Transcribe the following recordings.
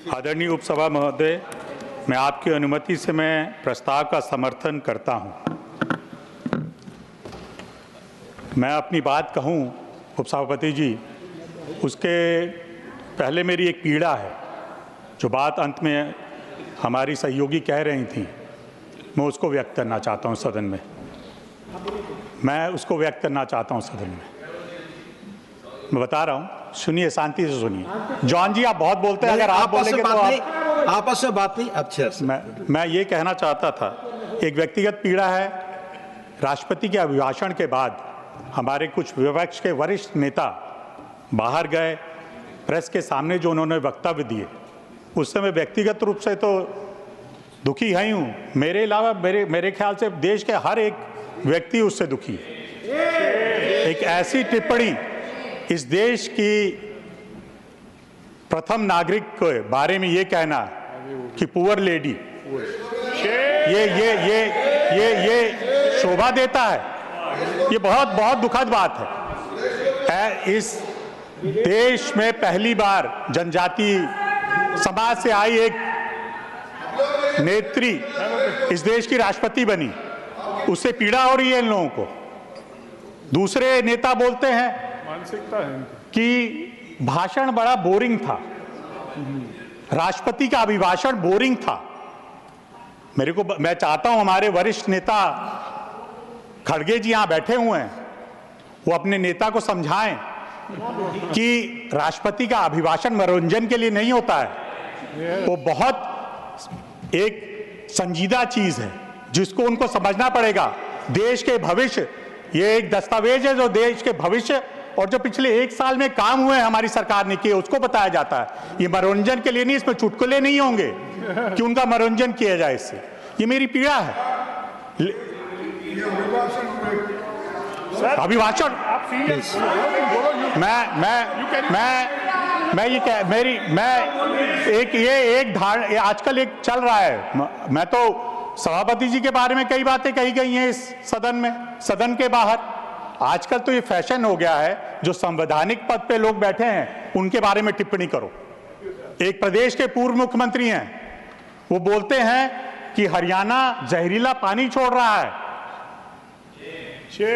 आदरणीय उपसभा महोदय, मैं आपकी अनुमति से मैं प्रस्ताव का समर्थन करता हूं। मैं अपनी बात कहूं उपसभापति जी, उसके पहले मेरी एक पीड़ा है। जो बात अंत में हमारी सहयोगी कह रही थी, मैं उसको व्यक्त करना चाहता हूं सदन में। मैं बता रहा हूं, सुनिए, शांति से सुनिए। जॉन जी, आप बहुत बोलते हैं, अगर आप बोलेंगे तो आपस में बात नहीं। अच्छा, मैं ये कहना चाहता था, एक व्यक्तिगत पीड़ा है। राष्ट्रपति के अभिभाषण के बाद हमारे कुछ विपक्ष के वरिष्ठ नेता बाहर गए, प्रेस के सामने जो उन्होंने वक्तव्य दिए, उससे मैं व्यक्तिगत रूप से तो दुखी है ही हूँ। मेरे अलावा मेरे ख्याल से देश के हर एक व्यक्ति उससे दुखी है। एक ऐसी टिप्पणी इस देश की प्रथम नागरिक के बारे में ये कहना कि पुअर लेडी, ये शोभा देता है। ये बहुत बहुत दुखद बात है। इस देश में पहली बार जनजाति समाज से आई एक नेत्री इस देश की राष्ट्रपति बनी, उससे पीड़ा हो रही है इन लोगों को। दूसरे नेता बोलते हैं मानसिकता है कि भाषण बड़ा बोरिंग था, राष्ट्रपति का अभिभाषण बोरिंग था। मैं चाहता हूं हमारे वरिष्ठ नेता खड़गे जी यहां बैठे हुए हैं, वो अपने नेता को समझाएं कि राष्ट्रपति का अभिभाषण मनोरंजन के लिए नहीं होता है। वो बहुत एक संजीदा चीज है जिसको उनको समझना पड़ेगा। देश के भविष्य, ये एक दस्तावेज है जो देश के भविष्य और जो पिछले एक साल में काम हुए हमारी सरकार ने किए उसको बताया जाता है। ये मनोरंजन के लिए नहीं, इसमें चुटकुले नहीं होंगे कि उनका मनोरंजन किया जाए। इससे ये मेरी पीड़ा है। अभिभाषण मैं आजकल एक चल रहा है। मैं तो सभापति जी के बारे में कई बातें कही गई हैं इस सदन में, सदन के बाहर। आजकल तो ये फैशन हो गया है, जो संवैधानिक पद पे लोग बैठे हैं उनके बारे में टिप्पणी करो। एक प्रदेश के पूर्व मुख्यमंत्री हैं, वो बोलते हैं कि हरियाणा जहरीला पानी छोड़ रहा है,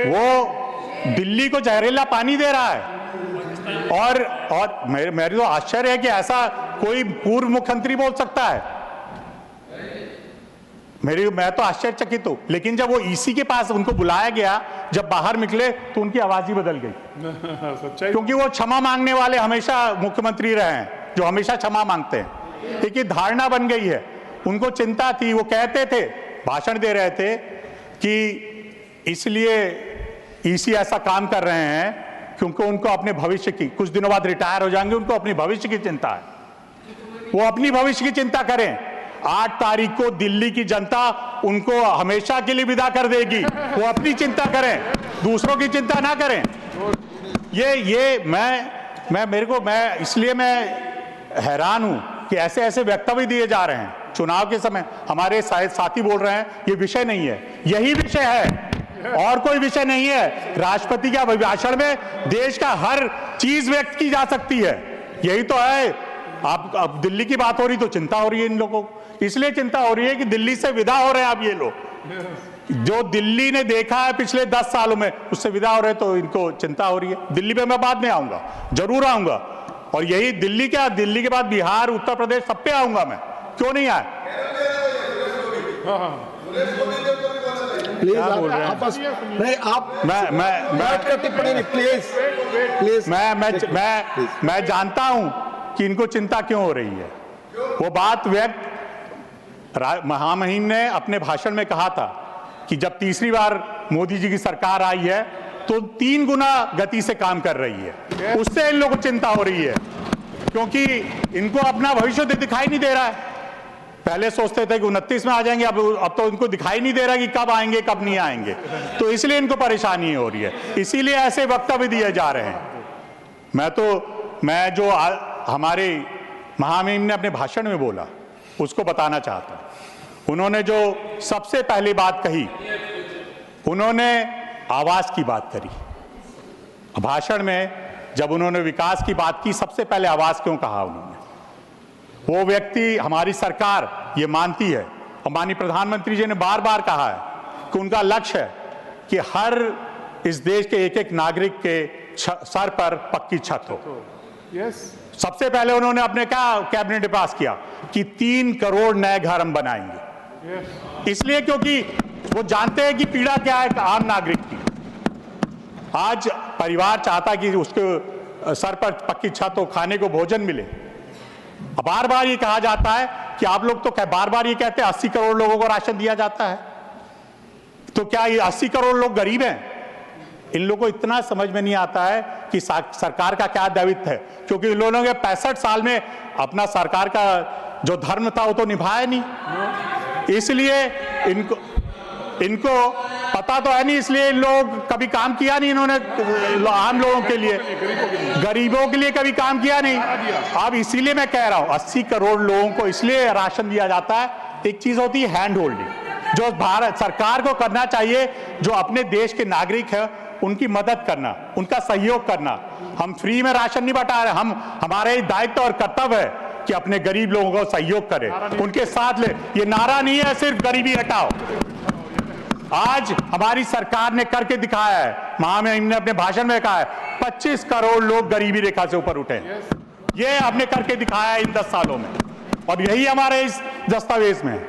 वो दिल्ली को जहरीला पानी दे रहा है। और मेरे तो आश्चर्य है कि ऐसा कोई पूर्व मुख्यमंत्री बोल सकता है। मैं तो आश्चर्यचकित हूं। लेकिन जब वो ईसी के पास उनको बुलाया गया, जब बाहर निकले तो उनकी आवाज ही बदल गई। क्योंकि वो क्षमा मांगने वाले हमेशा मुख्यमंत्री रहे हैं, जो हमेशा क्षमा मांगते हैं। एक धारणा बन गई है। उनको चिंता थी, वो कहते थे, भाषण दे रहे थे कि इसलिए ईसी ऐसा काम कर रहे हैं क्योंकि उनको अपने भविष्य की, कुछ दिनों बाद रिटायर हो जाएंगे, उनको अपनी भविष्य की चिंता है। वो अपनी भविष्य की चिंता करें। 8 तारीख को दिल्ली की जनता उनको हमेशा के लिए विदा कर देगी। वो अपनी चिंता करें, दूसरों की चिंता ना करें। मैं इसलिए मैं हैरान हूं कि ऐसे ऐसे वक्तव्य दिए जा रहे हैं चुनाव के समय। हमारे साथी बोल रहे हैं ये विषय नहीं है। यही विषय है और कोई विषय नहीं है। राष्ट्रपति के अभिभाषण में देश का हर चीज व्यक्त की जा सकती है। यही तो है। अब दिल्ली की बात हो रही तो चिंता हो रही है इन लोगों को। इसलिए चिंता हो रही है कि दिल्ली से विदा हो रहे हैं अब ये लोग। जो दिल्ली ने देखा है पिछले 10 सालों में, उससे विदा हो रहे हैं तो इनको चिंता हो रही है। दिल्ली पे मैं बाद में आऊंगा, जरूर आऊंगा। और यही दिल्ली के बाद बिहार, उत्तर प्रदेश, सब पे आऊंगा मैं। क्यों नहीं आया? प्लीज आपस नहीं, आप प्लीज मैं जानता हूं कि इनको चिंता क्यों हो रही है। वो बात व्यक्त महामहिम ने अपने भाषण में कहा था कि जब तीसरी बार मोदी जी की सरकार आई है तो 3 गुना गति से काम कर रही है। उससे इन लोगों को चिंता हो रही है क्योंकि इनको अपना भविष्य दिखाई नहीं दे रहा है। पहले सोचते थे कि 29 में आ जाएंगे, अब तो इनको दिखाई नहीं दे रहा कि कब आएंगे कब नहीं आएंगे। तो इसलिए इनको परेशानी हो रही है, इसीलिए ऐसे वक्तव्य दिए जा रहे हैं। मैं जो हमारे महामहिम ने अपने भाषण में बोला उसको बताना चाहता हूं। उन्होंने जो सबसे पहली बात कही, उन्होंने आवास की बात करी। भाषण में जब उन्होंने विकास की बात की, सबसे पहले आवास क्यों कहा उन्होंने? वो व्यक्ति, हमारी सरकार ये मानती है और माननीय प्रधानमंत्री जी ने बार बार कहा है कि उनका लक्ष्य है कि हर इस देश के एक एक नागरिक के सर पर पक्की छत हो। सबसे पहले उन्होंने अपने क्या कैबिनेट में पास किया कि 3 करोड़ नए घर हम बनाएंगे। इसलिए क्योंकि वो जानते हैं कि पीड़ा क्या है आम नागरिक की। आज परिवार चाहता है कि उसके सर पर पक्की छत हो, खाने को भोजन मिले। बार बार ये कहा जाता है कि आप लोग तो बार बार ये कहते हैं 80 करोड़ लोगों को राशन दिया जाता है, तो क्या ये 80 करोड़ लोग गरीब हैं? इन लोगों को इतना समझ में नहीं आता है कि सरकार का क्या दायित्व है, क्योंकि इन लोगों ने 65 साल में अपना सरकार का जो धर्म था वो तो निभाया नहीं। इसलिए इनको पता तो है नहीं, इसलिए इन लोग कभी काम किया नहीं। इन्होंने आम लोगों के लिए, गरीबों के लिए कभी काम किया नहीं। अब इसीलिए मैं कह रहा हूं 80 करोड़ लोगों को इसलिए राशन दिया जाता है। एक चीज होती है हैंड होल्डिंग, जो भारत सरकार को करना चाहिए, जो अपने देश के नागरिक है उनकी मदद करना, उनका सहयोग करना। हम फ्री में राशन नहीं बटा रहे, हमारे दायित्व और कर्तव्य है कि अपने गरीब लोगों को सहयोग करें, उनके साथ ले। ये नारा नहीं है सिर्फ गरीबी हटाओ। आज हमारी सरकार ने करके दिखाया है, महामहिम ने अपने भाषण में कहा है 25 करोड़ लोग गरीबी रेखा से ऊपर उठे। ये हमने करके दिखाया है इन 10 सालों में, और यही हमारे इस दस्तावेज में है।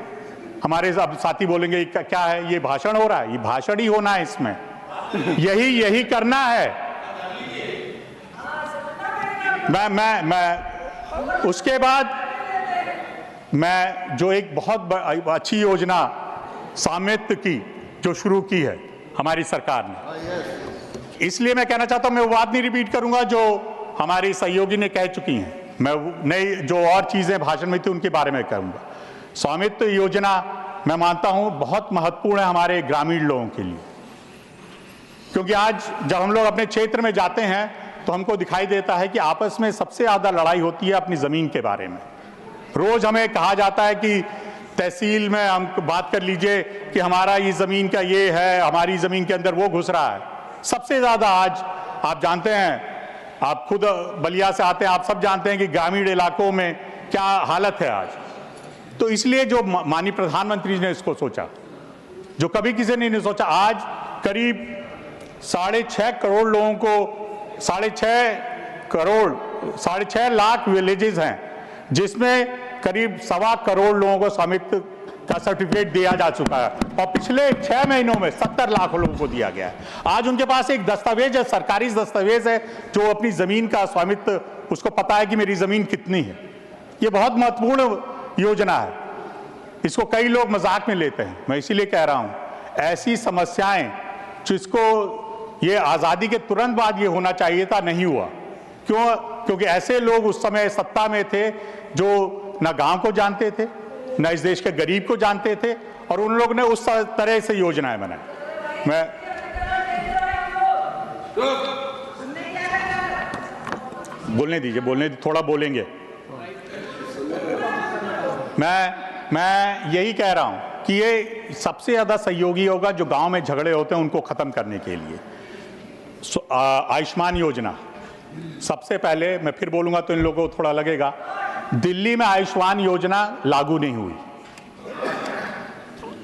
हमारे अब साथी बोलेंगे क्या है, ये भाषण हो रहा है? ये भाषण ही होना है, इसमें यही करना है। मैं उसके बाद मैं जो एक बहुत अच्छी योजना स्वामित्व की जो शुरू की है हमारी सरकार ने, इसलिए मैं कहना चाहता हूं, मैं वो बात नहीं रिपीट करूंगा जो हमारी सहयोगी ने कह चुकी हैं। मैं नई जो और चीजें भाषण में थी उनके बारे में कहूंगा। स्वामित्व योजना मैं मानता हूं बहुत महत्वपूर्ण है हमारे ग्रामीण लोगों के लिए, क्योंकि आज जब हम लोग अपने क्षेत्र में जाते हैं तो हमको दिखाई देता है कि आपस में सबसे ज्यादा लड़ाई होती है अपनी जमीन के बारे में। रोज हमें कहा जाता है कि तहसील में हम बात कर लीजिए कि हमारा ये जमीन का ये है, हमारी जमीन के अंदर वो घुस रहा है। सबसे ज्यादा आज आप जानते हैं, आप खुद बलिया से आते हैं, आप सब जानते हैं कि ग्रामीण इलाकों में क्या हालत है आज। तो इसलिए जो माननीय प्रधानमंत्री ने इसको सोचा, जो कभी किसी ने नहीं सोचा। आज करीब 6.5 करोड़ लोगों को 6.5 लाख विलेजेस हैं, जिसमें करीब 1.25 करोड़ लोगों को स्वामित्व का सर्टिफिकेट दिया जा चुका है, और पिछले 6 महीनों में 70 लाख लोगों को दिया गया है। आज उनके पास एक दस्तावेज है, सरकारी दस्तावेज है, जो अपनी जमीन का स्वामित्व, उसको पता है कि मेरी जमीन कितनी है। ये बहुत महत्वपूर्ण योजना है, इसको कई लोग मजाक में लेते हैं। मैं इसीलिए कह रहा हूं, ऐसी समस्याएं जिसको ये आजादी के तुरंत बाद ये होना चाहिए था, नहीं हुआ। क्यों? क्योंकि ऐसे लोग उस समय सत्ता में थे जो ना गांव को जानते थे, ना इस देश के गरीब को जानते थे, और उन लोगों ने उस तरह से योजनाएं बनाई। मैं बोलने दीजिए, थोड़ा बोलेंगे। मैं यही कह रहा हूं कि ये सबसे ज्यादा सहयोगी होगा जो गांव में झगड़े होते हैं उनको खत्म करने के लिए। आयुष्मान योजना, सबसे पहले मैं फिर बोलूंगा तो इन लोगों को थोड़ा लगेगा, दिल्ली में आयुष्मान योजना लागू नहीं हुई,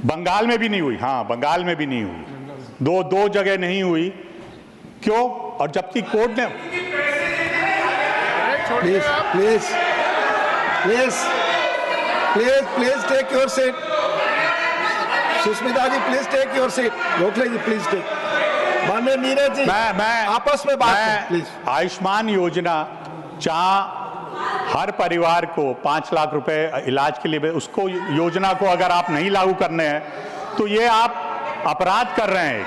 बंगाल में भी नहीं हुई। हाँ, बंगाल में भी नहीं हुई, दो जगह नहीं हुई। क्यों? और जबकि कोर्ट ने please take your seat. Sushmita ji please take your seat. Gokhale ji please take. माननीय नीरज जी, मैं आपस में बात प्लीज। आयुष्मान योजना जहां हर परिवार को 5 लाख रुपए इलाज के लिए, उसको योजना को अगर आप नहीं लागू करने हैं तो ये आप अपराध कर रहे हैं।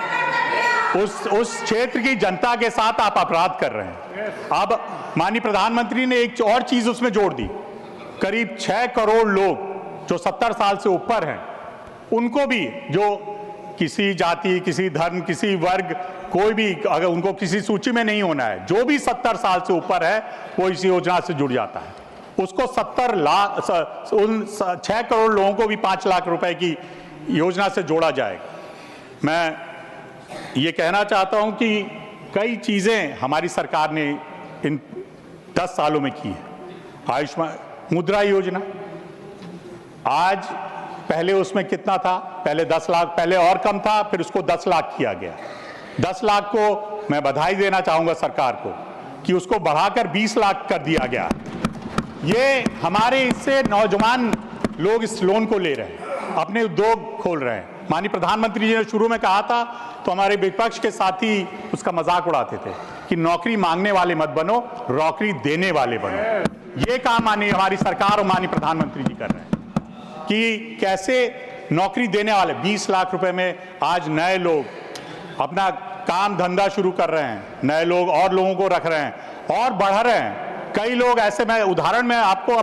उस क्षेत्र की जनता के साथ आप अपराध कर रहे हैं। अब माननीय प्रधानमंत्री ने एक और चीज उसमें जोड़ दी, करीब 6 करोड़ लोग जो 70 साल से ऊपर हैं, उनको भी, जो किसी जाति, किसी धर्म, किसी वर्ग, कोई भी अगर उनको किसी सूची में नहीं होना है, जो भी 70 साल से ऊपर है वो इस योजना से जुड़ जाता है। उसको 70 लाख, उन 6 करोड़ लोगों को भी 5 लाख रुपए की योजना से जोड़ा जाएगा। मैं ये कहना चाहता हूं कि कई चीजें हमारी सरकार ने इन 10 सालों में की है। आयुष्मान मुद्रा योजना, आज पहले उसमें कितना था, पहले 10 लाख, पहले और कम था, फिर उसको 10 लाख किया गया। 10 लाख को मैं बधाई देना चाहूंगा सरकार को कि उसको बढ़ाकर 20 लाख कर दिया गया। ये हमारे इससे नौजवान लोग इस लोन को ले रहे हैं, अपने उद्योग खोल रहे हैं। माननीय प्रधानमंत्री जी ने शुरू में कहा था तो हमारे विपक्ष के साथी उसका मजाक उड़ाते थे कि नौकरी मांगने वाले मत बनो, नौकरी देने वाले बनो। ये काम माननीय हमारी सरकार और माननीय प्रधानमंत्री जी कर रहे हैं कि कैसे नौकरी देने वाले 20 लाख रुपए में आज नए लोग अपना काम धंधा शुरू कर रहे हैं, नए लोग और लोगों को रख रहे हैं और बढ़ रहे हैं। कई लोग ऐसे, मैं उदाहरण में आपको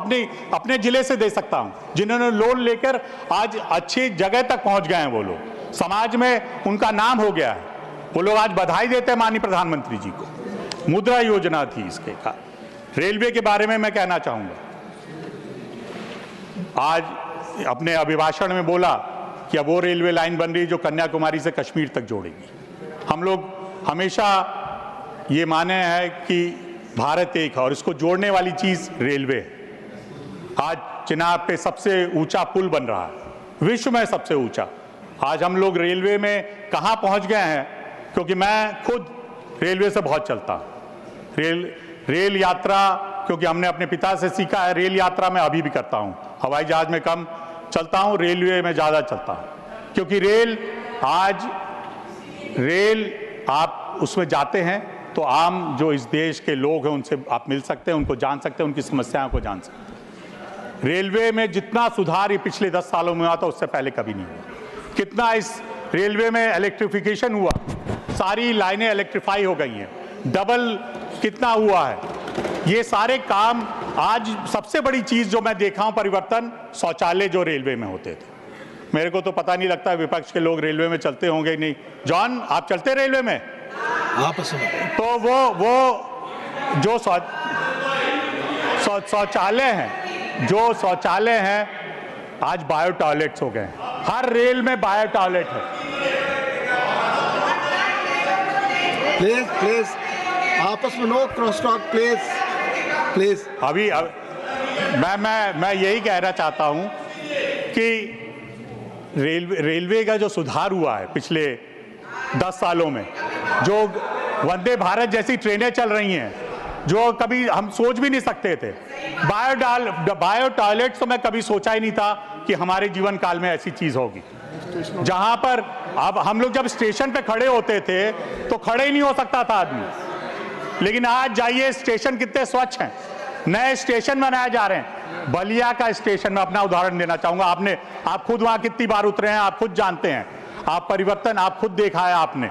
अपने जिले से दे सकता हूं, जिन्होंने लोन लेकर आज अच्छी जगह तक पहुंच गए हैं। वो लोग समाज में उनका नाम हो गया है, वो लोग आज बधाई देते हैं माननीय प्रधानमंत्री जी को। मुद्रा योजना थी इसके का। रेलवे के बारे में मैं कहना चाहूंगा, आज अपने अभिभाषण में बोला कि अब वो रेलवे लाइन बन रही है जो कन्याकुमारी से कश्मीर तक जोड़ेगी। हम लोग हमेशा ये माने हैं कि भारत एक है और इसको जोड़ने वाली चीज रेलवे है। आज चिनाब पे सबसे ऊंचा पुल बन रहा है, विश्व में सबसे ऊंचा। आज हम लोग रेलवे में कहां पहुंच गए हैं, क्योंकि मैं खुद रेलवे से बहुत चलता हूं। रेल यात्रा, क्योंकि हमने अपने पिता से सीखा है, रेल यात्रा मैं अभी भी करता हूं। हवाई जहाज में कम चलता हूं, रेलवे में ज्यादा चलता हूं, क्योंकि रेल आप उसमें जाते हैं तो आम जो इस देश के लोग हैं उनसे आप मिल सकते हैं, उनको जान सकते हैं, उनकी समस्याओं को जान सकते हैं। रेलवे में जितना सुधार ये पिछले 10 सालों में हुआ था उससे पहले कभी नहीं हुआ। कितना इस रेलवे में इलेक्ट्रिफिकेशन हुआ, सारी लाइनें इलेक्ट्रीफाई हो गई हैं, डबल कितना हुआ है। ये सारे काम, आज सबसे बड़ी चीज जो मैं देखा हूं परिवर्तन, शौचालय जो रेलवे में होते थे। मेरे को तो पता नहीं लगता विपक्ष के लोग रेलवे में चलते होंगे नहीं। जॉन, आप चलते रेलवे में? तो वो जो शौचालय हैं, जो शौचालय हैं आज बायो टॉयलेट्स हो गए। हर रेल में बायो टॉयलेट है। प्लीज आपस में नो क्रॉस टॉक, प्लीज। अभी मैं यही कहना चाहता हूं कि रेलवे का जो सुधार हुआ है पिछले 10 सालों में, जो वंदे भारत जैसी ट्रेनें चल रही हैं जो कभी हम सोच भी नहीं सकते थे। बायो टॉयलेट तो मैं कभी सोचा ही नहीं था कि हमारे जीवन काल में ऐसी चीज होगी। जहां पर अब हम लोग जब स्टेशन पे खड़े होते थे तो खड़े ही नहीं हो सकता था आदमी, लेकिन आज जाइए स्टेशन कितने स्वच्छ हैं, नए स्टेशन बनाए जा रहे हैं। बलिया का स्टेशन में अपना उदाहरण देना चाहूंगा। आप खुद वहां कितनी बार उतरे हैं, आप खुद जानते हैं। आप परिवर्तन आप खुद देखा है आपने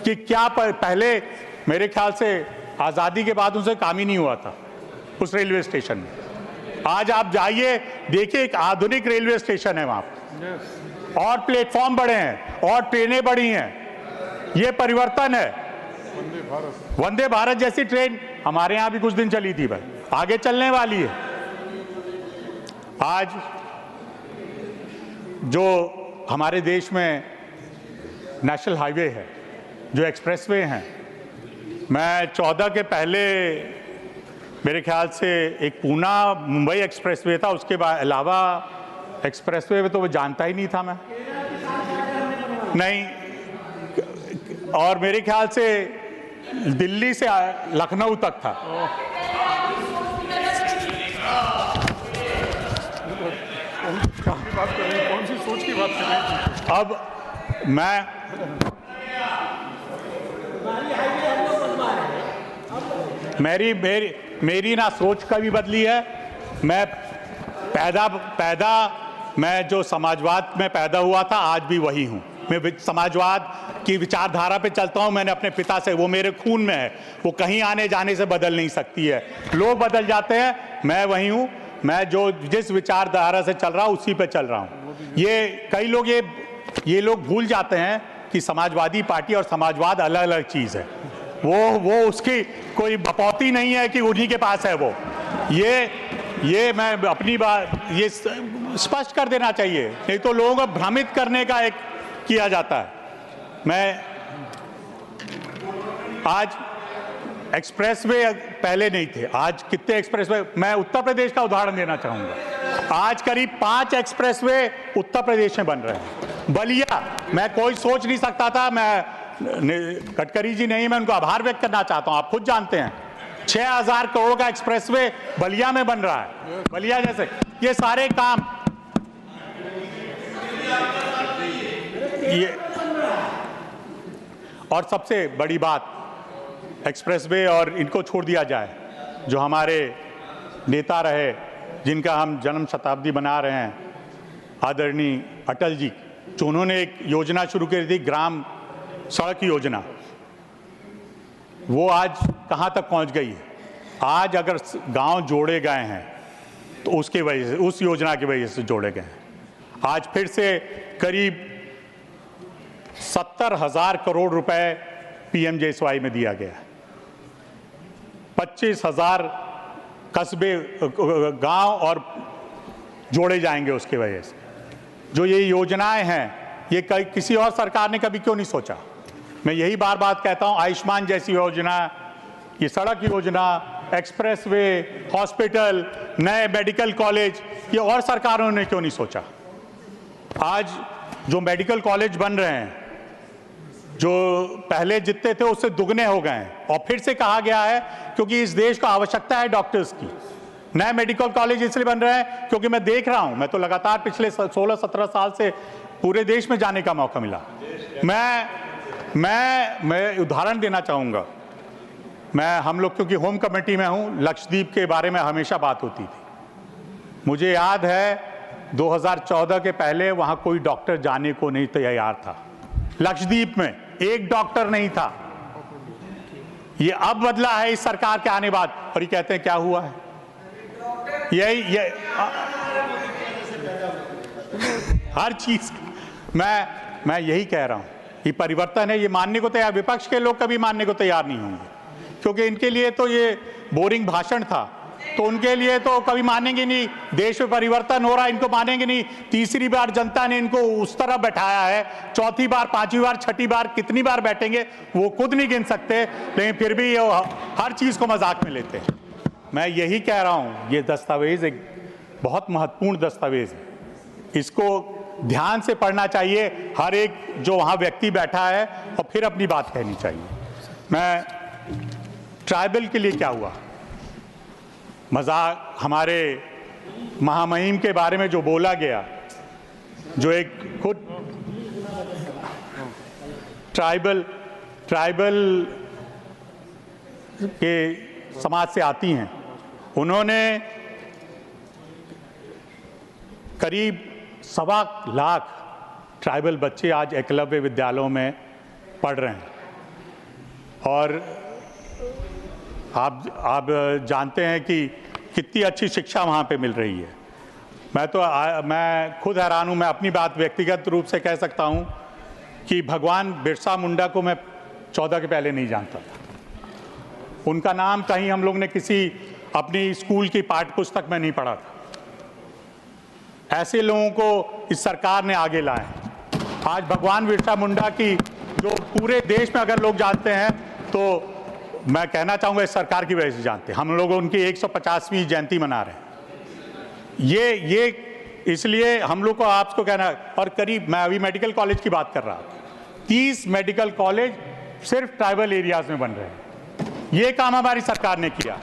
कि क्या पहले मेरे ख्याल से आजादी के बाद उनसे काम ही नहीं हुआ था उस रेलवे स्टेशन में। आज आप जाइए देखिए, एक आधुनिक रेलवे स्टेशन है वहां पर, और प्लेटफॉर्म बड़े हैं और ट्रेनें बड़ी हैं। ये परिवर्तन है। वंदे भारत जैसी ट्रेन हमारे यहां भी कुछ दिन चली थी भाई, आगे चलने वाली है। आज जो हमारे देश में नेशनल हाईवे है, जो एक्सप्रेसवे हैं, मैं 14 के पहले मेरे ख्याल से एक पूना मुंबई एक्सप्रेसवे था, उसके अलावा एक्सप्रेसवे में तो वो जानता ही नहीं था मैं, नहीं। और मेरे ख्याल से दिल्ली से लखनऊ तक था। कौन सी सोच की बात कर रहे हैं? अब मेरी ना सोच कभी बदली है। मैं जो समाजवाद में पैदा हुआ था आज भी वही हूँ। मैं समाजवाद की विचारधारा पे चलता हूँ। मैंने अपने पिता से, वो मेरे खून में है, वो कहीं आने जाने से बदल नहीं सकती है। लोग बदल जाते हैं, मैं वही हूँ। मैं जिस विचारधारा से चल रहा हूँ उसी पे चल रहा हूँ। कई लोग ये लोग भूल जाते हैं कि समाजवादी पार्टी और समाजवाद अलग अलग चीज है। वो उसकी कोई बपौती नहीं है कि उन्हीं के पास है वो। ये मैं अपनी बात ये स्पष्ट कर देना चाहिए, नहीं तो लोगों को भ्रमित करने का एक किया जाता है। मैं आज एक्सप्रेसवे पहले नहीं थे। आज कितने एक्सप्रेसवे, मैं उत्तर प्रदेश का उदाहरण देना चाहूंगा। आज करीब 5 एक्सप्रेसवे उत्तर प्रदेश में बन रहे हैं। बलिया, मैं कोई सोच नहीं सकता था, मैं गडकरी जी नहीं, मैं उनको आभार व्यक्त करना चाहता हूं। आप खुद जानते हैं 6000 करोड़ का एक्सप्रेसवे बलिया में बन रहा है। बलिया जैसे ये सारे काम, ये और सबसे बड़ी बात, एक्सप्रेसवे और इनको छोड़ दिया जाए, जो हमारे नेता रहे जिनका हम जन्म शताब्दी बना रहे हैं, आदरणीय अटल जी, जो उन्होंने एक योजना शुरू की थी, ग्राम सड़क योजना, वो आज कहाँ तक पहुँच गई है। आज अगर गांव जोड़े गए हैं तो उसकी वजह से, उस योजना की वजह से जोड़े गए हैं। आज फिर से करीब 70,000 करोड़ रुपए PMJSY में दिया गया है। 25,000 कस्बे, गांव और जोड़े जाएंगे उसकी वजह से। जो ये योजनाएं हैं, ये किसी और सरकार ने कभी क्यों नहीं सोचा। मैं यही बार बात कहता हूं, आयुष्मान जैसी योजना, ये सड़क योजना, एक्सप्रेसवे, हॉस्पिटल, नए मेडिकल कॉलेज, ये और सरकारों ने क्यों नहीं सोचा। आज जो मेडिकल कॉलेज बन रहे हैं, जो पहले जितने थे उससे दुगने हो गए हैं, और फिर से कहा गया है क्योंकि इस देश को आवश्यकता है डॉक्टर्स की। नए मेडिकल कॉलेज इसलिए बन रहे हैं क्योंकि मैं देख रहा हूं, मैं तो लगातार पिछले 16-17 साल से पूरे देश में जाने का मौका मिला। मैं उदाहरण देना चाहूँगा। हम लोग क्योंकि होम कमेटी में हूँ, लक्षद्वीप के बारे में हमेशा बात होती थी। मुझे याद है 2014 के पहले वहाँ कोई डॉक्टर जाने को नहीं तैयार था। लक्षद्वीप में एक डॉक्टर नहीं था। ये अब बदला है इस सरकार के आने बाद, और ये कहते हैं क्या हुआ है। हर चीज मैं यही कह रहा हूं, ये परिवर्तन है, ये मानने को तैयार, विपक्ष के लोग कभी मानने को तैयार नहीं होंगे, क्योंकि इनके लिए तो ये बोरिंग भाषण था, तो उनके लिए तो कभी मानेंगे नहीं। देश में परिवर्तन हो रहा है, इनको मानेंगे नहीं। तीसरी बार जनता ने इनको उस तरह बैठाया है, चौथी बार, पांचवी बार, छठी बार, कितनी बार बैठेंगे वो खुद नहीं गिन सकते, लेकिन फिर भी ये हर चीज को मजाक में लेते हैं। मैं यही कह रहा हूं, ये दस्तावेज एक बहुत महत्वपूर्ण दस्तावेज है, इसको ध्यान से पढ़ना चाहिए हर एक जो वहां व्यक्ति बैठा है, और फिर अपनी बात कहनी चाहिए। मैं ट्राइबल के लिए क्या हुआ, मजाक, हमारे महामहिम के बारे में जो बोला गया, जो एक खुद ट्राइबल के समाज से आती हैं, उन्होंने करीब 1.25 लाख ट्राइबल बच्चे आज एकलव्य विद्यालयों में पढ़ रहे हैं। और आप जानते हैं कि कितनी अच्छी शिक्षा वहाँ पे मिल रही है। मैं खुद हैरान हूँ। मैं अपनी बात व्यक्तिगत रूप से कह सकता हूँ कि भगवान बिरसा मुंडा को मैं 14 के पहले नहीं जानता था। उनका नाम कहीं हम लोग ने किसी अपनी स्कूल की पाठ्य पुस्तक में नहीं पढ़ा था। ऐसे लोगों को इस सरकार ने आगे लाए। आज भगवान बिरसा मुंडा की जो पूरे देश में अगर लोग जानते हैं, तो मैं कहना चाहूँगा इस सरकार की वजह से जानते हैं। हम लोग उनकी 150वीं जयंती मना रहे हैं। ये इसलिए हम लोग को आपको कहना, और करीब, मैं अभी मेडिकल कॉलेज की बात कर रहा था, 30 मेडिकल कॉलेज सिर्फ ट्राइबल एरियाज में बन रहे हैं। ये काम हमारी सरकार ने किया।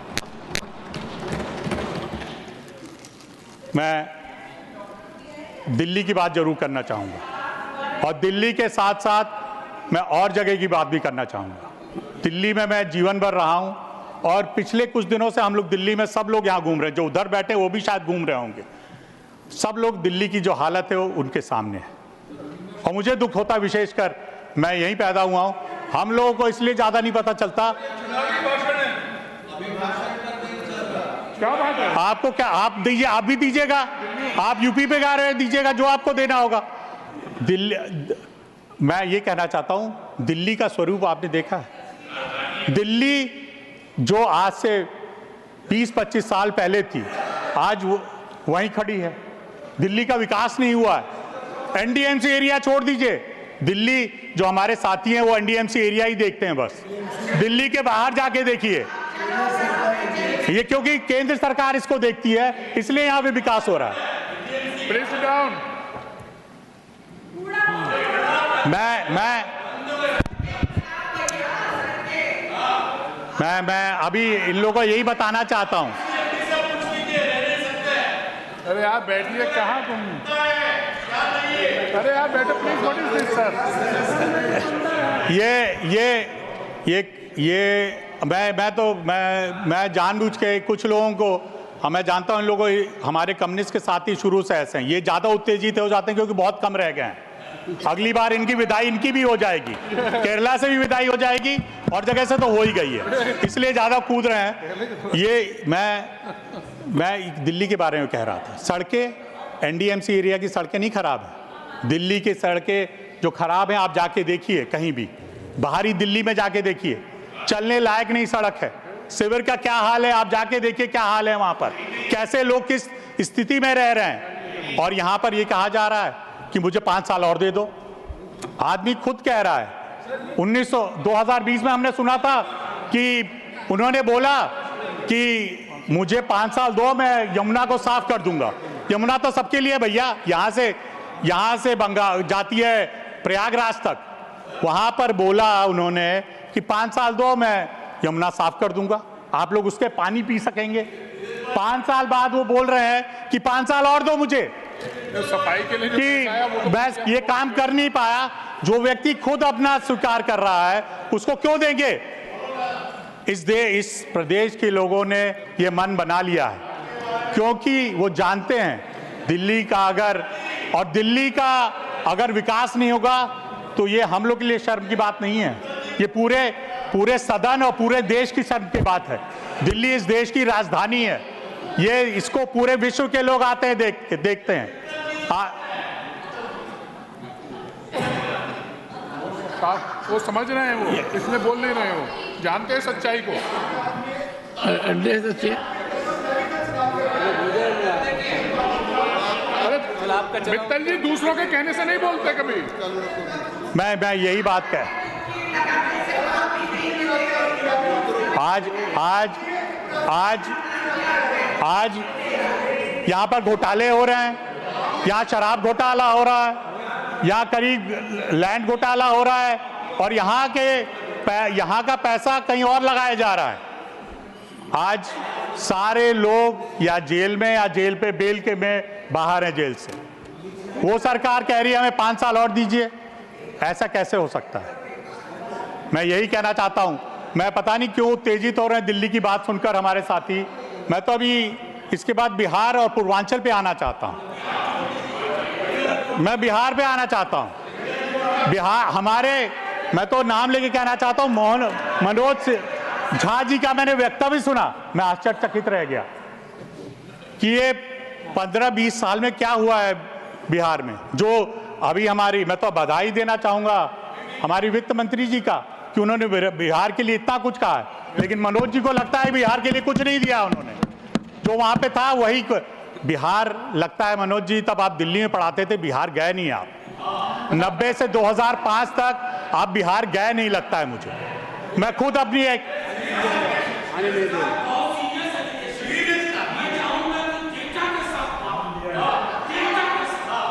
मैं दिल्ली की बात जरूर करना चाहूँगा, और दिल्ली के साथ साथ मैं और जगह की बात भी करना चाहूँगा। दिल्ली में मैं जीवन भर रहा हूँ, और पिछले कुछ दिनों से हम लोग दिल्ली में, सब लोग यहाँ घूम रहे हैं, जो उधर बैठे वो भी शायद घूम रहे होंगे। सब लोग दिल्ली की जो हालत है वो उनके सामने है, और मुझे दुख होता, विशेषकर मैं यहीं पैदा हुआ हूँ। हम लोगों को इसलिए ज़्यादा नहीं पता चलता। क्या बात है? आपको क्या, आप दीजिए, आप भी दीजिएगा। आप यूपी पे गा रहे हैं, दीजिएगा जो आपको देना होगा। मैं ये कहना चाहता हूँ, दिल्ली का स्वरूप आपने देखा है। दिल्ली जो आज से 20-25 साल पहले थी, आज वो वहीं खड़ी है। दिल्ली का विकास नहीं हुआ है। एनडीएमसी एरिया छोड़ दीजिए, दिल्ली जो हमारे साथी हैं वो एनडीएमसी एरिया ही देखते हैं बस। दिल्ली के बाहर जाके देखिए, ये क्योंकि केंद्र सरकार इसको देखती है, इसलिए यहाँ पे विकास हो रहा है। Please sit down. मैं अभी इन लोगों को यही बताना चाहता हूं। अरे यार बैठिए, कहाँ तुम? अरे यार बैठो please. What is this sir? मैं जानबूझ के कुछ लोगों को, मैं जानता हूं इन लोगों को, हमारे कम्युनिस्ट के साथी शुरू से ऐसे हैं, ये ज्यादा उत्तेजित हो जाते हैं क्योंकि बहुत कम रह गए हैं। अगली बार इनकी विदाई इनकी भी हो जाएगी, केरला से भी विदाई हो जाएगी और जगह से तो हो ही गई है, इसलिए ज्यादा कूद रहे हैं। ये मैं दिल्ली के बारे में कह रहा था। सड़कें एनडीएमसी एरिया की सड़कें नहीं खराब है, दिल्ली की सड़कें जो खराब हैं आप जाके देखिए, कहीं भी बाहरी दिल्ली में जाके देखिए, चलने लायक नहीं सड़क है। शिविर का क्या हाल है आप जाके देखिए, क्या हाल है वहां पर, कैसे लोग किस स्थिति में रह रहे हैं। और यहां पर ये कहा जा रहा है कि मुझे 5 साल और दे दो। आदमी खुद कह रहा है, 2020 में हमने सुना था कि उन्होंने बोला कि मुझे 5 साल दो, मैं यमुना को साफ कर दूंगा। यमुना तो सबके लिए भैया, यहाँ से बंगाल जाती है प्रयागराज तक, वहां पर बोला उन्होंने कि 5 साल दो, मैं यमुना साफ कर दूंगा, आप लोग उसके पानी पी सकेंगे। 5 साल बाद वो बोल रहे हैं कि 5 साल और दो मुझे, सफाई के लिए कि बस ये काम कर नहीं पाया। जो व्यक्ति खुद अपना स्वीकार कर रहा है उसको क्यों देंगे? इस प्रदेश के लोगों ने ये मन बना लिया है, क्योंकि वो जानते हैं दिल्ली का अगर विकास नहीं होगा तो ये हम लोग के लिए शर्म की बात नहीं है, ये पूरे सदन और पूरे देश की शर्म की बात है। दिल्ली इस देश की राजधानी है, ये इसको पूरे विश्व के लोग आते हैं देखते हैं। वो समझ रहे हैं, वो इसमें बोल नहीं रहे हो, जानते हैं सच्चाई को। मित्तल जी दूसरों के कहने से नहीं बोलते कभी। मैं यही बात कह, आज यहाँ पर घोटाले हो रहे हैं, यहाँ शराब घोटाला हो रहा है, यहाँ करीब लैंड घोटाला हो रहा है, और यहाँ का पैसा कहीं और लगाया जा रहा है। आज सारे लोग या जेल में या जेल पे बेल के में बाहर हैं जेल से, वो सरकार कह रही है हमें 5 साल और दीजिए। ऐसा कैसे हो सकता है? मैं यही कहना चाहता हूं। मैं पता नहीं क्यों उत्तेजित हो रहे हैं दिल्ली की बात सुनकर हमारे साथी। मैं तो अभी इसके बाद बिहार और पूर्वांचल पे आना चाहता हूं। मैं बिहार पे आना चाहता हूं। मैं तो नाम लेके कहना चाहता हूं, मनोज झा जी का मैंने वक्तव्य सुना, मैं आश्चर्यचकित रह गया कि ये 15-20 साल में क्या हुआ है बिहार में। जो अभी मैं तो बधाई देना चाहूंगा हमारी वित्त मंत्री जी का कि उन्होंने बिहार के लिए इतना कुछ कहा है, लेकिन मनोज जी को लगता है बिहार के लिए कुछ नहीं दिया उन्होंने। जो वहां पे था वही बिहार, लगता है मनोज जी तब आप दिल्ली में पढ़ाते थे, बिहार गए नहीं आप। 90 से 2005 तक आप बिहार गए नहीं लगता है मुझे। मैं खुद अपनी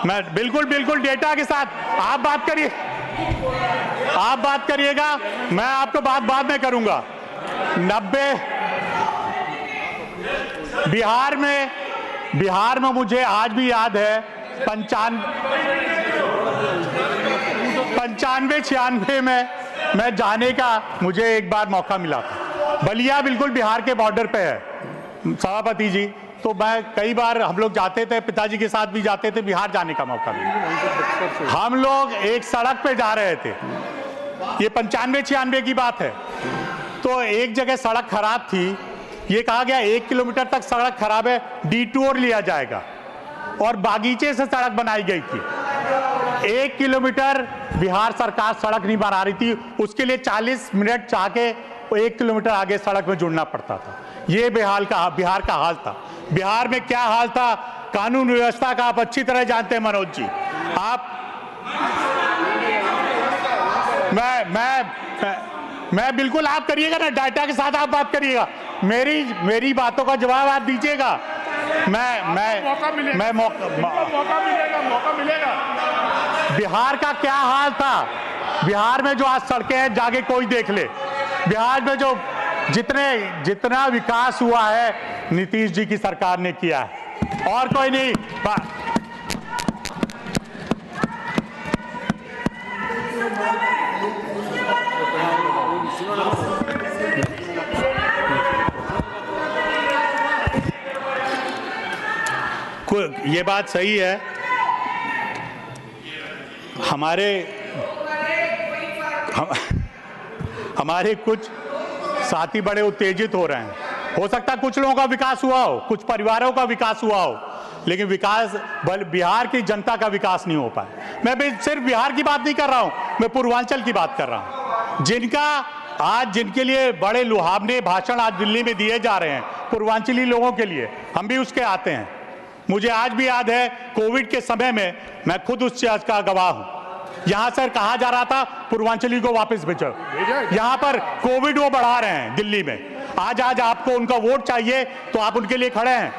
मैं बिल्कुल डेटा के साथ आप बात करिएगा, मैं आपको बात बाद में करूंगा। 90 बिहार में मुझे आज भी याद है 95-96 में मैं जाने का मुझे एक बार मौका मिला था। बलिया बिल्कुल बिहार के बॉर्डर पे है सभापति जी, तो मैं कई बार हम लोग जाते थे, पिताजी के साथ भी जाते थे, बिहार जाने का मौका मिला। हम लोग एक सड़क पे जा रहे थे, ये 95-96 की बात है, तो एक जगह सड़क खराब थी, ये कहा गया 1 किलोमीटर तक सड़क खराब है, डिटूर लिया जाएगा, और बागीचे से सड़क बनाई गई थी। 1 किलोमीटर बिहार सरकार सड़क नहीं बना रही थी, उसके लिए 40 मिनट जाके 1 किलोमीटर आगे सड़क में जुड़ना पड़ता था। ये बिहार का हाल था। बिहार में क्या हाल था कानून व्यवस्था का आप अच्छी तरह जानते हैं मनोज जी। मैं बिल्कुल, आप करिएगा ना, डाटा के साथ आप बात करिएगा, मेरी बातों का जवाब आप दीजिएगा। मौका मिलेगा। बिहार का क्या हाल था, बिहार में जो आज सड़कें हैं जाके कोई देख ले। बिहार में जो जितना विकास हुआ है नीतीश जी की सरकार ने किया है, और कोई नहीं। ये बात सही है, हमारे कुछ साथी बड़े उत्तेजित हो रहे हैं। हो सकता है कुछ लोगों का विकास हुआ हो, कुछ परिवारों का विकास हुआ हो, लेकिन बिहार की जनता का विकास नहीं हो पाया। मैं सिर्फ बिहार की बात नहीं कर रहा हूं, मैं पूर्वांचल की बात कर रहा हूं, जिनके लिए बड़े लुभावने भाषण आज दिल्ली में दिए जा रहे हैं पूर्वांचली लोगों के लिए। हम भी उसके आते हैं। मुझे आज भी याद है कोविड के समय में मैं खुद उस चीज का गवाह हूं। यहां से कहा जा रहा था पूर्वांचली को वापस भेजो, यहां पर कोविड वो बढ़ा रहे हैं दिल्ली में। आज आपको उनका वोट चाहिए तो आप उनके लिए खड़े हैं।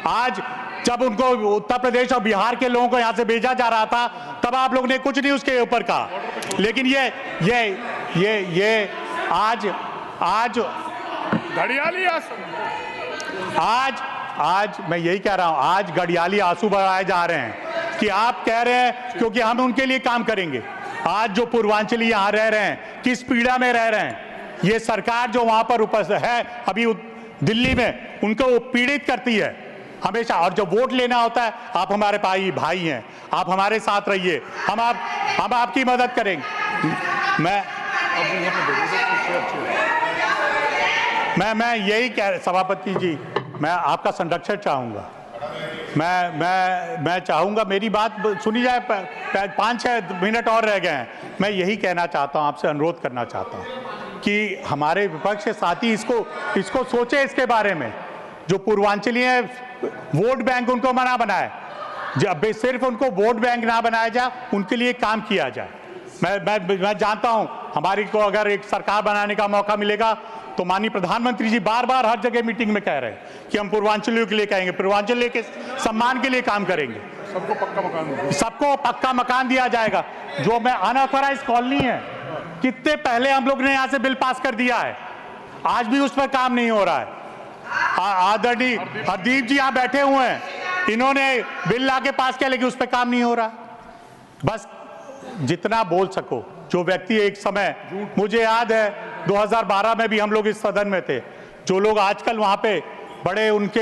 आज जब उनको उत्तर प्रदेश और बिहार के लोगों को यहां से भेजा जा रहा था तब आप लोगों ने कुछ नहीं उसके ऊपर कहा। लेकिन ये आज घड़ियाली आज मैं यही कह रहा हूं, आज घड़ियाली आंसू बहाए जा रहे हैं कि आप कह रहे हैं क्योंकि हम उनके लिए काम करेंगे। आज जो पूर्वांचली यहां रह रहे हैं, किस पीड़ा में रह रहे हैं, ये सरकार जो वहां पर उपस्थित है अभी दिल्ली में, उनको पीड़ित करती है हमेशा। और जब वोट लेना होता है, आप हमारे भाई हैं, आप हमारे साथ रहिए, हम आपकी मदद करेंगे। मैं यही कह, सभापति जी, मैं आपका संरक्षण चाहूंगा। मैं चाहूंगा मेरी बात सुनी जाए। 5-6 मिनट और रह गए हैं। मैं यही कहना चाहता हूं, आपसे अनुरोध करना चाहता हूं कि हमारे विपक्ष के साथी इसको सोचे, इसके बारे में। जो पूर्वांचली है, वोट बैंक उनको मना बनाए, जब सिर्फ उनको वोट बैंक ना बनाया जाए, उनके लिए काम किया जाए। मैं जानता हूं हमारी को अगर एक सरकार बनाने का मौका मिलेगा तो माननीय प्रधानमंत्री जी बार-बार हर जगह मीटिंग में कह रहे हैं कि हम पूर्वांचलियों के लिए कहेंगे, पूर्वांचल के सम्मान के लिए काम करेंगे। सबको पक्का मकान दिया जाएगा। जो मैं अनऑथराइज कॉलोनी है, कितने पहले हम लोग ने यहां से बिल पास कर दिया है, आज भी उस पर काम नहीं हो रहा है। आदरणीय हरदीप जी यहां बैठे हुए हैं, इन्होंने बिल लाके पास किया, लेकिन उस पर काम नहीं हो रहा। बस जितना बोल सको, जो व्यक्ति एक समय, मुझे याद है 2012 में भी हम लोग इस सदन में थे, जो लोग आजकल वहां पे बड़े उनके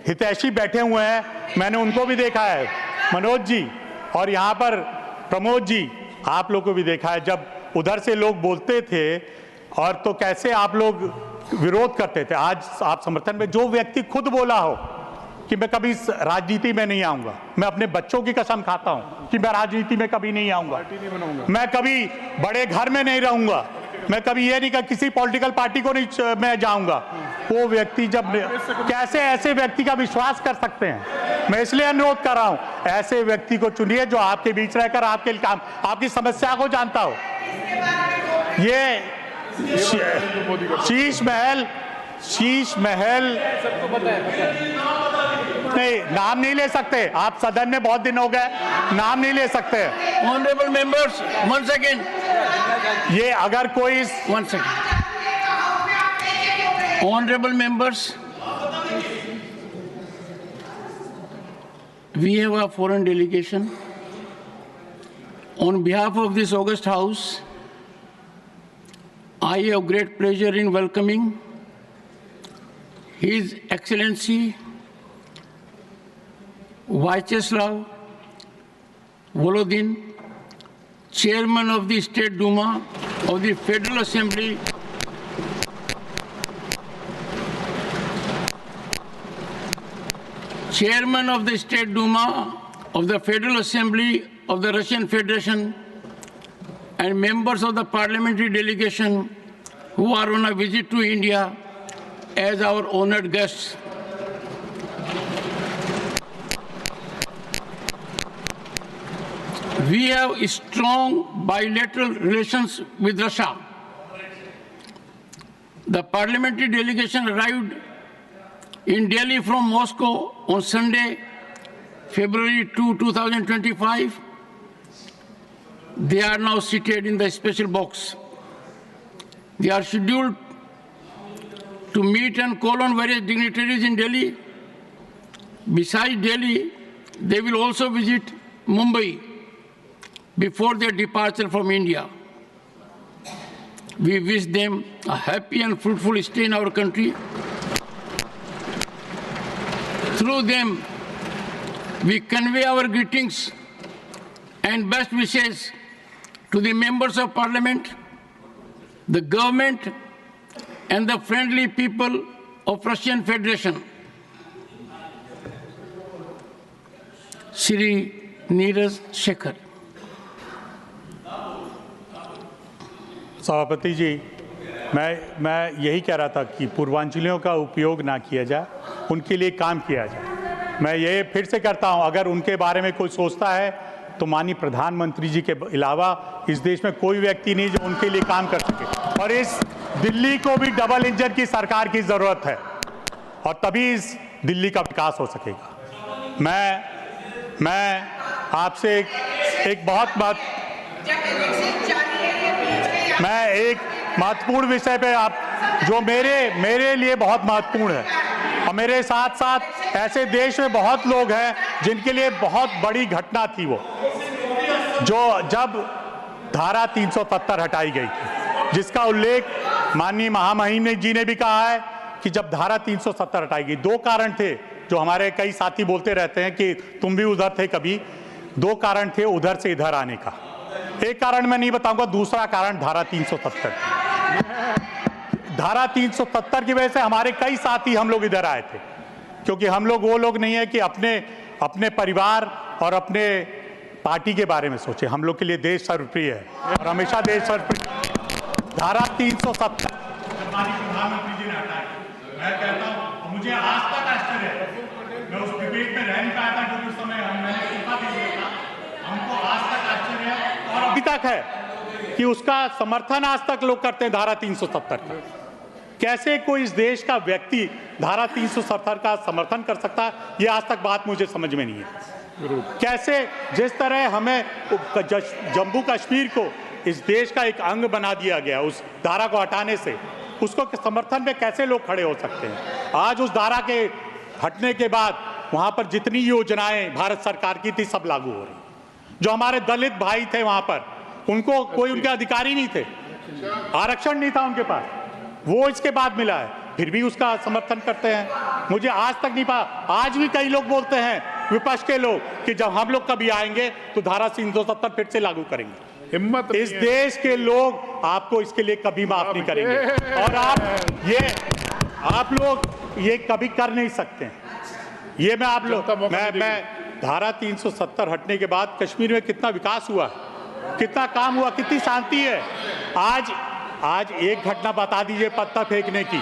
हितैषी बैठे हुए हैं, मैंने उनको भी देखा है, मनोज जी, और यहाँ पर प्रमोद जी, आप लोग को भी देखा है। जब उधर से लोग बोलते थे और तो कैसे आप लोग विरोध करते थे। आज आप समर्थन में, जो व्यक्ति खुद बोला हो कि मैं कभी राजनीति में नहीं आऊंगा, मैं अपने बच्चों की कसम खाता हूं कि मैं राजनीति में कभी नहीं आऊंगा, मैं कभी बड़े घर में नहीं रहूंगा, मैं कभी ये नहीं कहा किसी पॉलिटिकल पार्टी को नहीं मैं जाऊंगा, वो व्यक्ति जब कैसे ऐसे व्यक्ति का विश्वास कर सकते हैं। मैं इसलिए अनुरोध कर रहा हूं, ऐसे व्यक्ति को चुनिए जो आपके बीच रहकर आपके काम, आपकी समस्या को जानता हो। ये शीश महल नहीं, नाम नहीं ले सकते आप, सदन में बहुत दिन हो गए, नाम नहीं ले सकते। ऑनरेबल मेंबर्स, 1 सेकेंड, ये अगर कोई 1 second, honourable members, we have a foreign delegation. On behalf of this august house, I have great pleasure in welcoming His Excellency Vyacheslav Volodin, Chairman of the State Duma of the Federal Assembly, Chairman of the State Duma of the Federal Assembly of the Russian Federation, and members of the parliamentary delegation who are on a visit to India as our honored guests. We have strong bilateral relations with Russia. The parliamentary delegation arrived in Delhi from Moscow on Sunday, February 2, 2025. They are now seated in the special box. They are scheduled to meet and call on various dignitaries in Delhi. Besides Delhi, they will also visit Mumbai before their departure from India. We wish them a happy and fruitful stay in our country. Through them, we convey our greetings and best wishes to the members of Parliament, the government, and the friendly people of Russian Federation. Shri Neeraj Shekhar. सभापति जी, मैं यही कह रहा था कि पूर्वांचलियों का उपयोग ना किया जाए, उनके लिए काम किया जाए। मैं ये फिर से करता हूं, अगर उनके बारे में कोई सोचता है तो माननीय प्रधानमंत्री जी के अलावा इस देश में कोई व्यक्ति नहीं जो उनके लिए काम कर सके। और इस दिल्ली को भी डबल इंजन की सरकार की ज़रूरत है और तभी इस दिल्ली का विकास हो सकेगा। मैं आपसे एक महत्वपूर्ण विषय पे आप जो मेरे लिए बहुत महत्वपूर्ण है और मेरे साथ साथ ऐसे देश में बहुत लोग हैं जिनके लिए बहुत बड़ी घटना थी वो जो जब धारा 370 हटाई गई थी, जिसका उल्लेख माननीय महामहिम जी ने भी कहा है कि जब धारा 370 हटाई गई, दो कारण थे जो हमारे कई साथी बोलते रहते हैं कि तुम भी उधर थे कभी। दो कारण थे उधर से इधर आने का। एक कारण मैं नहीं बताऊंगा, दूसरा कारण धारा 370। धारा 370 की वजह से हमारे कई साथी हम लोग इधर आए थे, क्योंकि हम लोग वो लोग नहीं है कि अपने परिवार और अपने पार्टी के बारे में सोचे। हम लोग के लिए देश सर्वप्रिय है और हमेशा देश सर्वप्रिय। धारा 370 प्रधानमंत्री जी ने हटाई, मैं कहता हूं मुझे आज तक आश्चर्य है, मैं उस डिबेट में रह नहीं पाया था क्योंकि उस समय मैंने इस्तीफा दे दिया था। हमको आज तक आश्चर्य है और अभी तक है कि उसका समर्थन आज तक लोग करते हैं धारा 370 का। कैसे कोई इस देश का व्यक्ति धारा 370 का समर्थन कर सकता है, ये आज तक बात मुझे समझ में नहीं है। कैसे जिस तरह हमें जम्मू कश्मीर को इस देश का एक अंग बना दिया गया, उस धारा को हटाने से उसको समर्थन में कैसे लोग खड़े हो सकते हैं। आज उस धारा के हटने के बाद वहां पर जितनी योजनाएं भारत सरकार की थी सब लागू हो रही। जो हमारे दलित भाई थे वहां पर, उनको कोई उनके अधिकारी नहीं थे, आरक्षण नहीं था उनके पास, वो इसके बाद मिला है, फिर भी उसका समर्थन करते हैं। मुझे आज तक नहीं पता, आज भी कई लोग बोलते हैं विपक्ष के लोग कि जब हम लोग कभी आएंगे तो धारा 370 फिर से लागू करेंगे। हिम्मत इस देश के लोग आपको इसके लिए कभी माफ नहीं करेंगे और आप लोग ये कभी कर नहीं सकते। ये मैं धारा 370 हटने के बाद कश्मीर में कितना विकास हुआ, कितना काम हुआ, कितनी शांति है। आज एक घटना बता दीजिए पत्थर फेंकने की,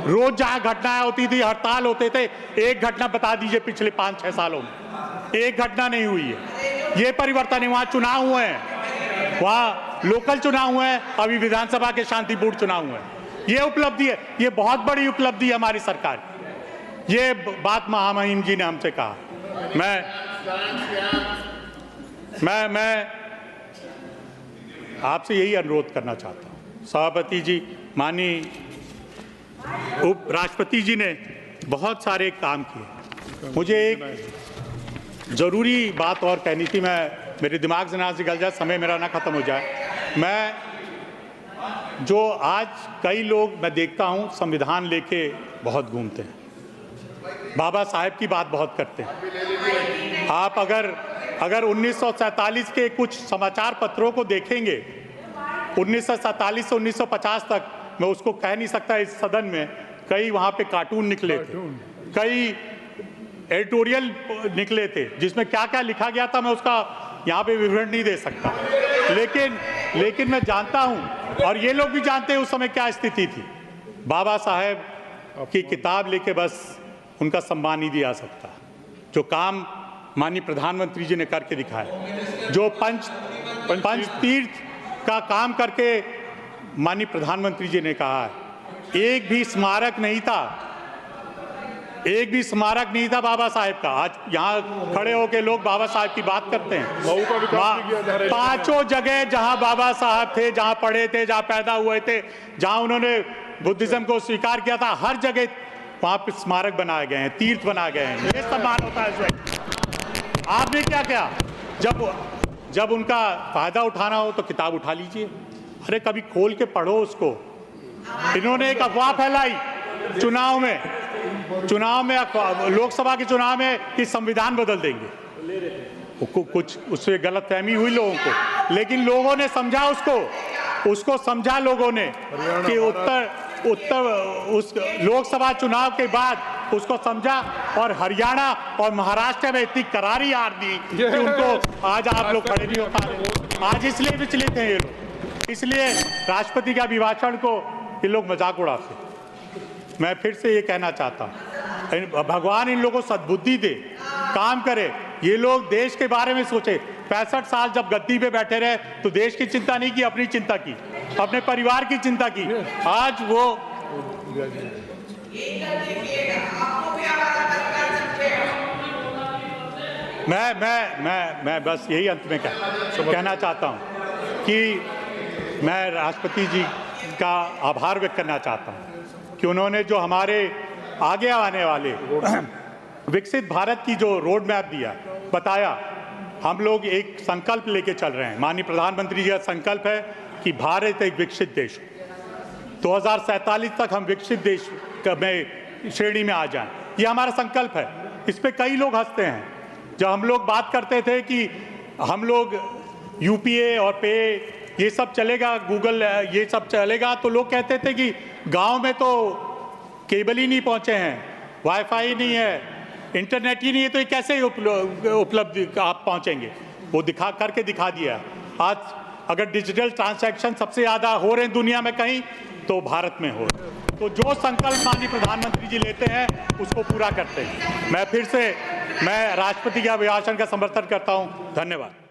रोज जहां घटनाएं होती थी, हड़ताल होते थे, एक घटना बता दीजिए पिछले 5-6 सालों में, एक घटना नहीं हुई है। ये परिवर्तन है। वहां चुनाव हुए हैं, वहां लोकल चुनाव हुए हैं, अभी विधानसभा के शांतिपूर्ण चुनाव हुए हैं। ये उपलब्धि है, ये बहुत बड़ी उपलब्धि है हमारी सरकार। ये बात महामहिम जी ने हमसे कहा। मैं आपसे यही अनुरोध करना चाहता हूं। सभापति जी, माननीय उपराष्ट्रपति जी ने बहुत सारे काम किए। मुझे एक जरूरी बात और कहनी थी, मेरे दिमाग से ना निकल जाए, समय मेरा ना खत्म हो जाए। जो आज कई लोग मैं देखता हूं संविधान लेके बहुत घूमते हैं, बाबा साहेब की बात बहुत करते हैं। आप अगर 1947 के कुछ समाचार पत्रों को देखेंगे, 1947 से 1950 तक, मैं उसको कह नहीं सकता इस सदन में, कई वहाँ पे कार्टून निकले थे, कई एडिटोरियल निकले थे, जिसमें क्या क्या लिखा गया था मैं उसका यहाँ पे विवरण नहीं दे सकता। लेकिन मैं जानता हूँ और ये लोग भी जानते हैं उस समय क्या स्थिति थी। बाबा साहेब की किताब लेके बस उनका सम्मान नहीं दिया सकता। जो काम माननीय प्रधानमंत्री जी ने करके दिखाया, जो पंच तीर्थ का काम करके माननीय प्रधानमंत्री जी ने कहा है, एक भी स्मारक नहीं था, एक भी स्मारक नहीं था बाबा साहेब का। आज यहाँ खड़े होके लोग बाबा साहेब की बात करते हैं। मऊ का विकास भी किया था। पांचों जगह जहाँ बाबा साहब थे, जहाँ पढ़े थे, जहाँ पैदा हुए थे, जहाँ उन्होंने बुद्धिज्म को स्वीकार किया था, हर जगह वहाँ पे स्मारक बनाए गए हैं, तीर्थ बनाए गए हैं। ये सम्मान होता है इसमें। आपने क्या किया? जब उनका फायदा उठाना हो तो किताब उठा लीजिए। अरे कभी खोल के पढ़ो उसको। इन्होंने एक अफवाह फैलाई चुनाव में लोकसभा के चुनाव में कि संविधान बदल देंगे। कुछ उससे गलतफहमी हुई लोगों को, लेकिन लोगों ने समझा उसको समझा लोगों ने कि उस लोकसभा चुनाव के बाद उसको समझा, और हरियाणा और महाराष्ट्र में इतनी करारी हार दी कि उनको आज आप लोग खड़े नहीं हो पा रहे। आज इसलिए विचलित हैं ये लोग, इसलिए राष्ट्रपति के अभिभाषण को ये लोग मजाक उड़ाते। मैं फिर से ये कहना चाहता हूँ, भगवान इन लोगों को सद्बुद्धि दे, काम करे। ये लोग देश के बारे में सोचे। 65 साल जब गद्दी पे बैठे रहे तो देश की चिंता नहीं की, अपनी चिंता की, अपने परिवार की चिंता की। आज वो मैं बस यही अंत में कहना चाहता हूँ कि मैं राष्ट्रपति जी का आभार व्यक्त करना चाहता हूँ कि उन्होंने जो हमारे आगे आने वाले विकसित भारत की जो रोड मैप दिया, बताया। हम लोग एक संकल्प लेके चल रहे हैं। माननीय प्रधानमंत्री जी का संकल्प है कि भारत एक विकसित देश हो। 2047 तक हम विकसित देश में श्रेणी में आ जाएं, ये हमारा संकल्प है। इस पे कई लोग हंसते हैं। जब हम लोग बात करते थे कि हम लोग यूपीए और पे ये सब चलेगा, गूगल ये सब चलेगा, तो लोग कहते थे कि गांव में तो केबल ही नहीं पहुंचे हैं, वाईफाई नहीं है, इंटरनेट ही नहीं है, तो ये कैसे उपलब्ध आप पहुंचेंगे? वो करके दिखा दिया। आज अगर डिजिटल ट्रांजैक्शन सबसे ज़्यादा हो रहे हैं दुनिया में कहीं, तो भारत में हो रहे हैं। तो जो संकल्प माननीय प्रधानमंत्री जी लेते हैं उसको पूरा करते हैं। मैं फिर से राष्ट्रपति के अभिभाषण का समर्थन करता हूँ। धन्यवाद।